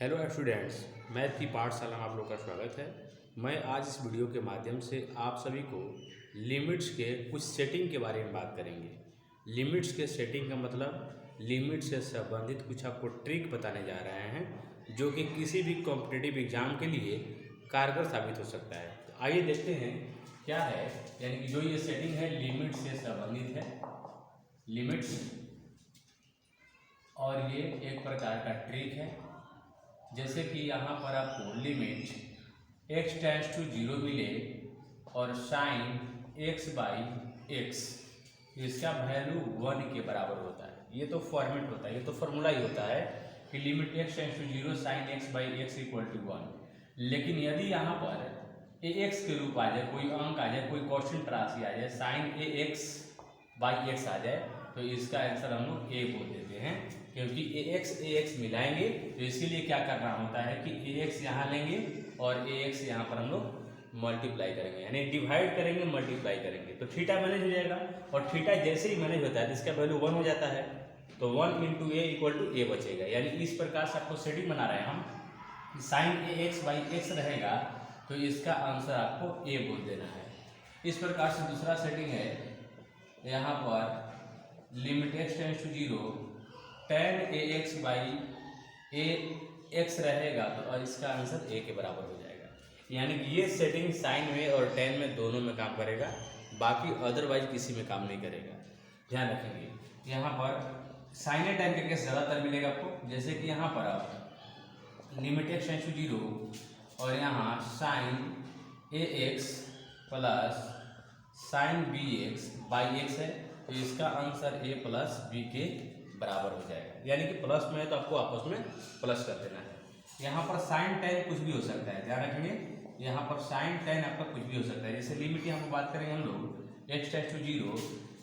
Hello students, math की पाठशाला में आप लोग का स्वागत है। मैं आज इस वीडियो के माध्यम से आप सभी को लिमिट्स के कुछ सेटिंग के बारे में बात करेंगे। लिमिट्स के सेटिंग का मतलब लिमिट से संबंधित कुछ आपको ट्रिक बताने जा रहे हैं जो कि किसी भी कॉम्पिटिटिव एग्जाम के लिए कारगर साबित हो सकता है। तो आइए देखते हैं क्या है, यानी कि जो ये सेटिंग है लिमिट से संबंधित है, लिमिट्स, और ये एक प्रकार का ट्रिक है। जैसे कि यहाँ पर आपको लिमिट x टेंड्स टू 0 मिले और साइन x बाई एक्स, इसका वैल्यू 1 के बराबर होता है। ये तो फॉर्मेट होता है, ये तो फॉर्मूला ही होता है कि limit x tends to 0 sine x by x equal to 1। लेकिन यदि यहाँ पर ax के रूप आ जाए, कोई अंक आ जाए, कोई कांस्टेंट राशि आ जाए, साइन ax बाई एक्स आ जाए, तो इसका आंसर हम लोग a बोल देते हैं, क्योंकि ax मिलाएंगे तो इसके लिए क्या करना होता है कि ax यहाँ लेंगे और ax यहाँ पर हम लोग मल्टीप्लाई करेंगे, यानी डिवाइड करेंगे, मल्टीप्लाई करेंगे, तो थीटा मैनेज हो जाएगा। और थीटा जैसे ही मैनेज होता है तो इसका वैल्यू 1 हो जाता है, तो 1 इंटू ए इक्वल टू ए बचेगा। यानी इस प्रकार से आपको सेटिंग बना रहे हैं हम, साइन ax बाई एक्स रहेगा तो इसका आंसर आपको a बोल देना है। इस प्रकार से दूसरा सेटिंग है, यहाँ पर limit x tends to 0 tan ax by ax रहेगा तो इसका आंसर a के बराबर हो जाएगा। यानी कि ये सेटिंग साइन में और tan में दोनों में काम करेगा, बाकी अदरवाइज किसी में काम नहीं करेगा। ध्यान रखेंगे, यहाँ पर साइन ए tan का केस ज़्यादातर मिलेगा आपको। जैसे कि यहाँ पर आप लिमिट x टेंड्स टू 0 और यहाँ sine ax plus sine bx by x है, तो इसका आंसर a प्लस बी के बराबर हो जाएगा। यानी कि प्लस में है तो आपको आपस में प्लस कर देना है। यहाँ पर साइन टेन कुछ भी हो सकता है, ध्यान रखेंगे, यहाँ पर साइन टेन आपका कुछ भी हो सकता है। जैसे लिमिट यहाँ पर बात करेंगे हम लोग x टेंड्स टू 0,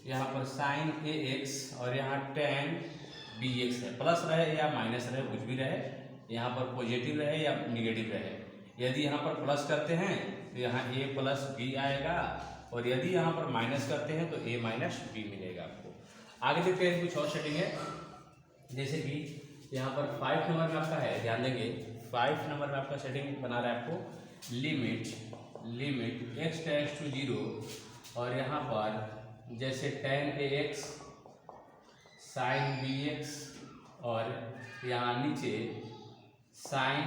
यहाँ पर साइन ax और यहाँ टेन bx है, प्लस रहे या माइनस रहे, कुछ भी रहे, यहाँ पर पॉजिटिव रहे या निगेटिव रहे। यदि यहाँ पर प्लस करते हैं तो यहाँ a प्लस बी आएगा, और यदि यहाँ पर माइनस करते हैं तो a माइनस बी मिलेगा आपको। आगे देखते हैं कुछ और सेटिंग है। जैसे कि यहाँ पर 5 नंबर में आपका है, ध्यान देंगे, 5 नंबर में आपका सेटिंग बना रहा है आपको लिमिट x टेंड्स टू 0 और यहाँ पर जैसे tan ax साइन bx और यहाँ नीचे साइन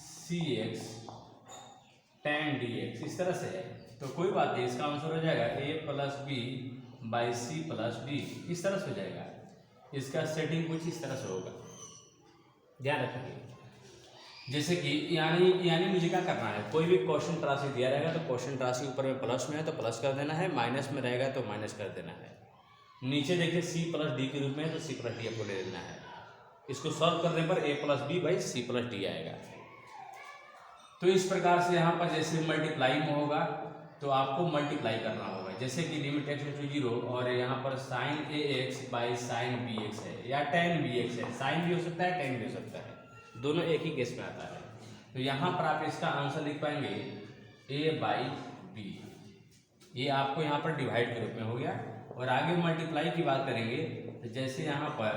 cx tan dx, इस तरह से है। तो कोई बात नहीं, इसका आंसर हो जाएगा a plus B by C plus d, इस तरह से हो जाएगा। इसका सेटिंग कुछ इस तरह से होगा, ध्यान रखिए। जैसे कि यानी मुझे क्या करना है, कोई भी क्वेश्चन राशि दिया रहेगा तो क्वेश्चन राशि ऊपर में प्लस में है तो प्लस कर देना है, माइनस में रहेगा तो माइनस कर देना है। नीचे देखिए सी प्लस डी के रूप में है तो सी प्लस डी आपको ले लेना है। इसको सॉल्व करने पर A plus B by C plus D आएगा। तो इस प्रकार से यहाँ पर जैसे मल्टीप्लाई में होगा तो आपको मल्टीप्लाई करना होगा। जैसे कि लिमिट x टेंड्स टू 0 और यहाँ पर sine ax by sine bx है या tan bx है, साइन भी हो सकता है tan भी हो सकता है, दोनों एक ही केस में आता है। तो यहाँ पर आप इसका आंसर लिख पाएंगे a बाई बी, ये आपको यहाँ पर डिवाइड के रूप में हो गया। और आगे मल्टीप्लाई की बात करेंगे तो जैसे यहाँ पर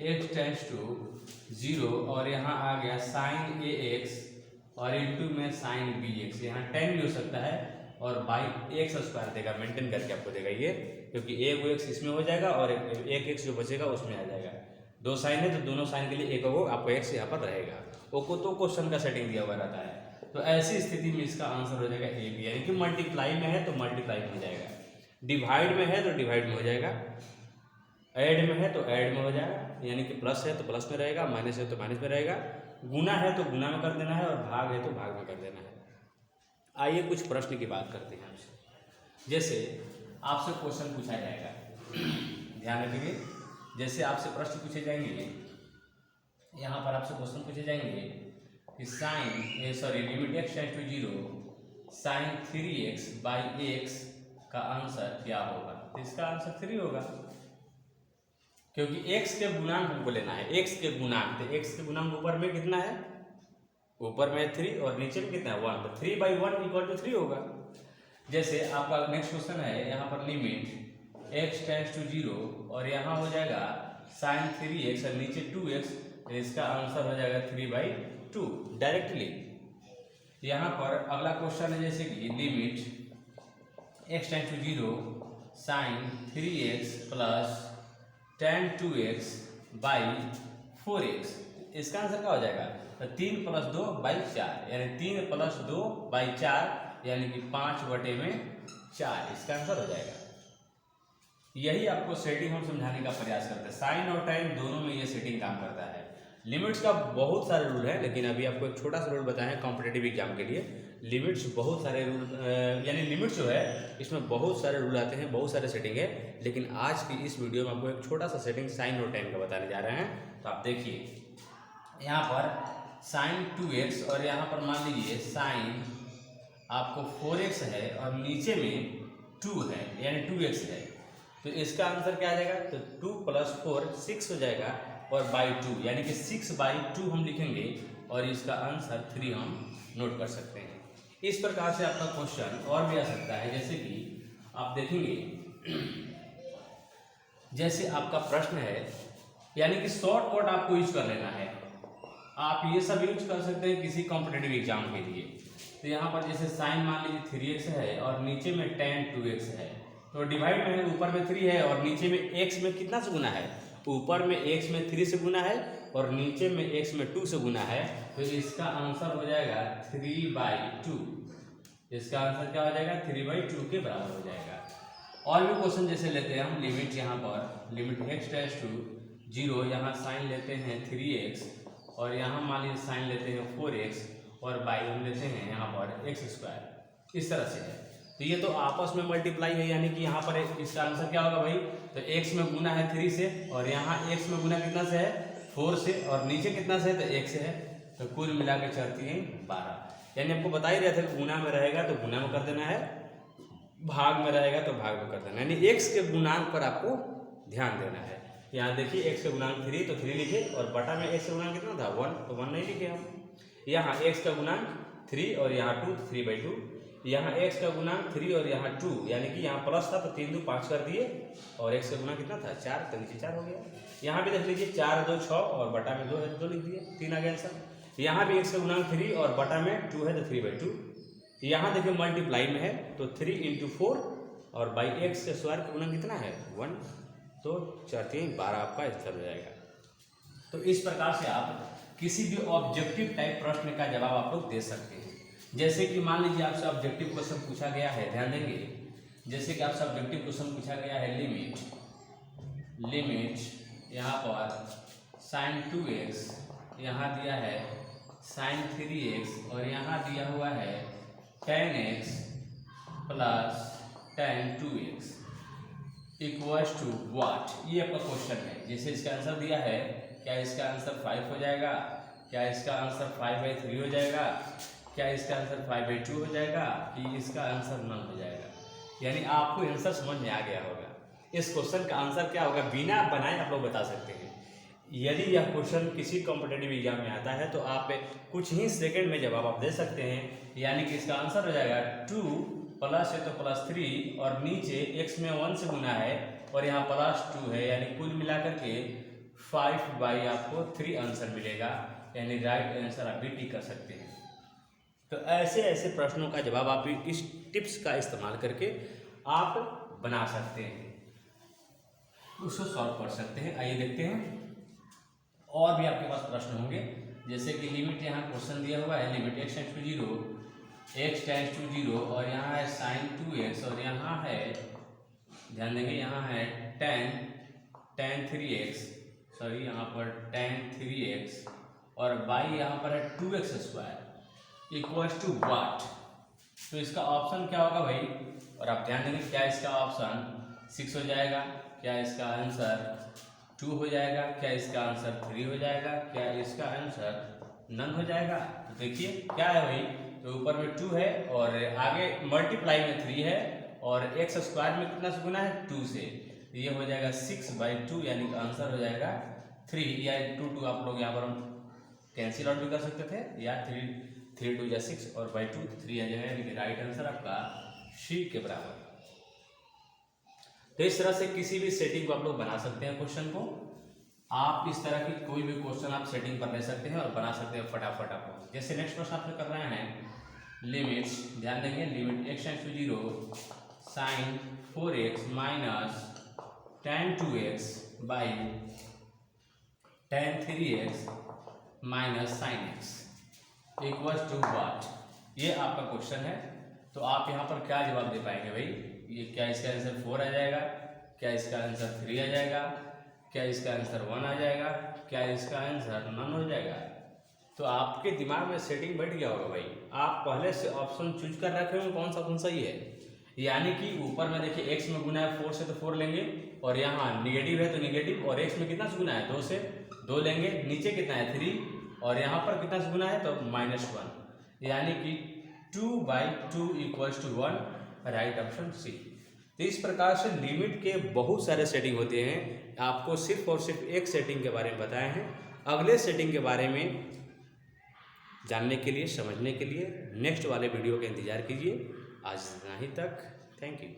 x टेंड्स टू 0 और यहाँ आ गया साइन ax और इंटू में साइन bx, यहाँ tan भी हो सकता है और बाई एक्स स्क्वायर देगा, मेंटेन करके आपको देगा ये, क्योंकि एक एक्स इसमें हो जाएगा और एक एक्स जो बचेगा उसमें आ जाएगा। दो साइन है तो दोनों साइन के लिए एक आपको एक्स यहाँ पर रहेगा। वो को तो क्वेश्चन का सेटिंग दिया हुआ रहता है, तो ऐसी स्थिति में इसका आंसर हो जाएगा ए बी। यानी कि मल्टीप्लाई में है तो मल्टीप्लाई में हो जाएगा, डिवाइड में है तो डिवाइड में हो जाएगा, ऐड में है तो ऐड में हो जाएगा, यानी कि प्लस है तो प्लस में रहेगा, माइनस है तो माइनस में रहेगा, गुना है तो गुना में कर देना है और भाग है तो भाग में कर देना है। आइए कुछ प्रश्न की बात करते हैं आपसे। जैसे आपसे क्वेश्चन पूछा जाएगा, ध्यान रखिए, जैसे आपसे प्रश्न पूछे जाएंगे, यहाँ पर आपसे क्वेश्चन पूछे जाएंगे कि limit x tends to 0 sine 3x by x का आंसर क्या होगा। तो इसका आंसर 3 होगा, क्योंकि x के गुणांक हमको लेना है, x के गुणांक, तो x के गुणांक ऊपर में कितना है, ऊपर में 3 और नीचे में कितना है 1, तो 3 बाई 1 इक्वल टू 3 होगा। जैसे आपका नेक्स्ट क्वेश्चन है, यहाँ पर लिमिट x टेंड्स टू 0 और यहाँ हो जाएगा साइन 3x और नीचे 2x, तो तो इसका आंसर हो जाएगा 3/2 डायरेक्टली। यहाँ पर अगला क्वेश्चन है जैसे कि limit x tend to 0 sine 3x plus tan 2x by 4x। इसका आंसर क्या हो जाएगा? तो 3 + 2 / 4 यानी 3 + 2 / 4 यानी कि 5/4 इसका आंसर हो जाएगा। यही आपको सेटिंग हम समझाने का प्रयास करते हैं। साइन और टाइन दोनों में ये सेटिंग काम करता है। लिमिट्स का बहुत सारे रूल है, लेकिन अभी आपको एक छोटा सा रूल बताए हैं कॉम्पिटेटिव एग्जाम के लिए। लिमिट्स बहुत सारे रूल यानी लिमिट्स जो है इसमें बहुत सारे रूल आते हैं, बहुत सारे सेटिंग है, लेकिन आज की इस वीडियो में आपको एक छोटा सा सेटिंग साइन और टाइन का बताने जा रहे हैं। तो आप देखिए यहाँ पर साइन 2x और यहाँ पर मान लीजिए साइन आपको 4x है और नीचे में 2 है यानी 2x है, तो इसका आंसर क्या आ जाएगा? तो 2 + 4 6 हो जाएगा और बाई 2 यानी कि 6/2 हम लिखेंगे और इसका आंसर 3 हम नोट कर सकते हैं। इस प्रकार से आपका क्वेश्चन और भी आ सकता है, जैसे कि आप देखेंगे जैसे आपका प्रश्न है यानी कि शॉर्टकट आपको यूज कर लेना है। आप ये सब यूज कर सकते हैं किसी कॉम्पिटेटिव एग्जाम के लिए। तो यहाँ पर जैसे साइन मान लीजिए 3x है और नीचे में tan 2x है, तो डिवाइड में है, ऊपर में 3 है और नीचे में x में कितना से गुना है? ऊपर में x में 3 से गुना है और नीचे में x में 2 से गुना है, तो इसका आंसर हो जाएगा 3/2। इसका आंसर क्या हो जाएगा? 3/2 के बराबर हो जाएगा। और भी क्वेश्चन जैसे लेते हैं हम लिमिट, यहाँ पर लिमिट x टेंड्स टू 0, यहाँ साइन लेते हैं 3x और यहाँ मान लीजिए साइन लेते हैं 4x और बाई हम लेते हैं यहाँ पर x²। इस तरह से है। तो ये तो आपस में मल्टीप्लाई है, यानी कि यहाँ पर इसका आंसर क्या होगा भाई? तो x में गुना है 3 से और यहाँ x में गुना कितना से है? 4 से और नीचे कितना से है? तो 1 से है। तो कुल मिला के 4 3 12। यानी आपको बता ही रहे थे गुना में रहेगा तो गुना में कर देना है, भाग में रहेगा तो भाग में कर देना है, यानी x के गुणांक पर आपको ध्यान देना है। यहाँ देखिए x का गुणांक 3 तो 3 लिखे और बटा में x का गुणांक कितना था? 1 तो 1 नहीं लिखे हम। यहाँ x का गुणांक 3 और यहाँ 2 तो 3/2। यहाँ x का गुणांक 3 और यहाँ 2 यानी कि यहाँ प्लस था तो 3 2 5 कर दिए और x का गुणांक कितना था? 4 तो नीचे 4 हो गया। यहाँ भी देख लीजिए 4 2 6 और बटा में 2 है तो 2 लिख दिए, 3 आ गया आंसर। यहाँ भी x का गुणांक 3 और बटा में 2 है तो 3/2। यहाँ देखिए मल्टीप्लाई में है तो 3 × 4 और बाई x के स्क्वायर का गुणांक कितना है? 1, तो 4 3 12 आपका आंसर हो जाएगा। तो इस प्रकार से आप किसी भी ऑब्जेक्टिव टाइप प्रश्न का जवाब आप लोग दे सकते हैं। जैसे कि मान लीजिए आपसे ऑब्जेक्टिव क्वेश्चन पूछा गया है, ध्यान देंगे, जैसे कि आपसे ऑब्जेक्टिव क्वेश्चन पूछा गया है लिमिट यहाँ पर साइन 2x, यहाँ दिया है साइन 3x और यहाँ दिया हुआ है tan x plus tan 2x equals to what? ये आपका क्वेश्चन है। जैसे इसका आंसर दिया है, क्या इसका आंसर 5 हो जाएगा? क्या इसका आंसर 5/3 हो जाएगा? क्या इसका आंसर 5/2 हो जाएगा कि इसका आंसर नन हो जाएगा? यानी आपको आंसर समझ में आ गया होगा। इस क्वेश्चन का आंसर क्या होगा बिना बनाए आप लोग बता सकते हैं। यदि यह क्वेश्चन किसी कॉम्पिटेटिव एग्जाम में आता है तो आप कुछ ही सेकंड में जवाब आप दे सकते हैं। यानी कि इसका आंसर हो जाएगा 2 प्लस है तो +3 और नीचे x में 1 से गुना है और यहाँ +2 है, यानी कुल मिलाकर के 5/, आपको 3 आंसर मिलेगा। यानी राइट आंसर आप भी टिक कर सकते हैं। तो ऐसे ऐसे प्रश्नों का जवाब आप इस टिप्स का इस्तेमाल करके आप बना सकते हैं, उसको सॉल्व कर सकते हैं। आइए देखते हैं और भी आपके पास प्रश्न होंगे। जैसे कि लिमिट यहाँ क्वेश्चन दिया हुआ है लिमिट x टेंड्स टू 0 और यहाँ है साइन 2x और यहाँ है, ध्यान देंगे, यहाँ है tan 3x, सॉरी यहाँ पर tan 3x और बाई यहाँ पर है 2x² इक्वल्स टू व्हाट? तो इसका ऑप्शन क्या होगा भाई? और आप ध्यान देंगे, क्या इसका ऑप्शन 6 हो जाएगा? क्या इसका आंसर 2 हो जाएगा? क्या इसका आंसर 3 हो जाएगा? क्या इसका आंसर नन हो जाएगा? तो देखिए क्या है भाई, तो ऊपर में 2 है और आगे मल्टीप्लाई में 3 है और x² में कितना से गुना है? 2 से, तो ये हो जाएगा 6/2 यानी कि आंसर हो जाएगा 3 या 2 आप लोग यहाँ पर हम कैंसिल आउट भी कर सकते थे, या 3 2 या 6 और बाई 2 3 आ जाएगा, यानी कि राइट आंसर आपका C के बराबर। तो इस तरह से किसी भी सेटिंग को आप लोग बना सकते हैं क्वेश्चन को। आप इस तरह की कोई भी क्वेश्चन आप सेटिंग पर ले सकते हैं और बना सकते हैं फटाफट आपको। जैसे नेक्स्ट प्रश्न आपसे कर रहे हैं लिमिट्स, ध्यान देंगे, limit x tends to 0 sine 4x minus tan 2x by tan 3x minus sine x equals to what. ये आपका क्वेश्चन है। तो आप यहाँ पर क्या जवाब दे पाएंगे भाई? ये क्या इसका आंसर 4 आ जाएगा, क्या इसका आंसर 3 आ जाएगा, क्या इसका आंसर 1 आ जाएगा, क्या इसका आंसर नन हो जाएगा? तो आपके दिमाग में सेटिंग बैठ गया होगा भाई। आप पहले से ऑप्शन चूज कर रखे होंगे कौन सा ऑप्शन सही है। यानी कि ऊपर में देखिए x में गुना है 4 से तो 4 लेंगे, और यहाँ निगेटिव है तो निगेटिव, और x में कितना से गुना है 2 से 2 लेंगे, नीचे कितना है 3, और यहाँ पर कितना से गुना है तो -1, यानी कि 2/2 equals to 1, right option C. तो इस प्रकार से लिमिट के बहुत सारे सेटिंग होते हैं। आपको सिर्फ और सिर्फ एक सेटिंग के बारे में बताए हैं। अगले सेटिंग के बारे में जानने के लिए, समझने के लिए नेक्स्ट वाले वीडियो का इंतजार कीजिए। आज इतना ही तक, थैंक यू।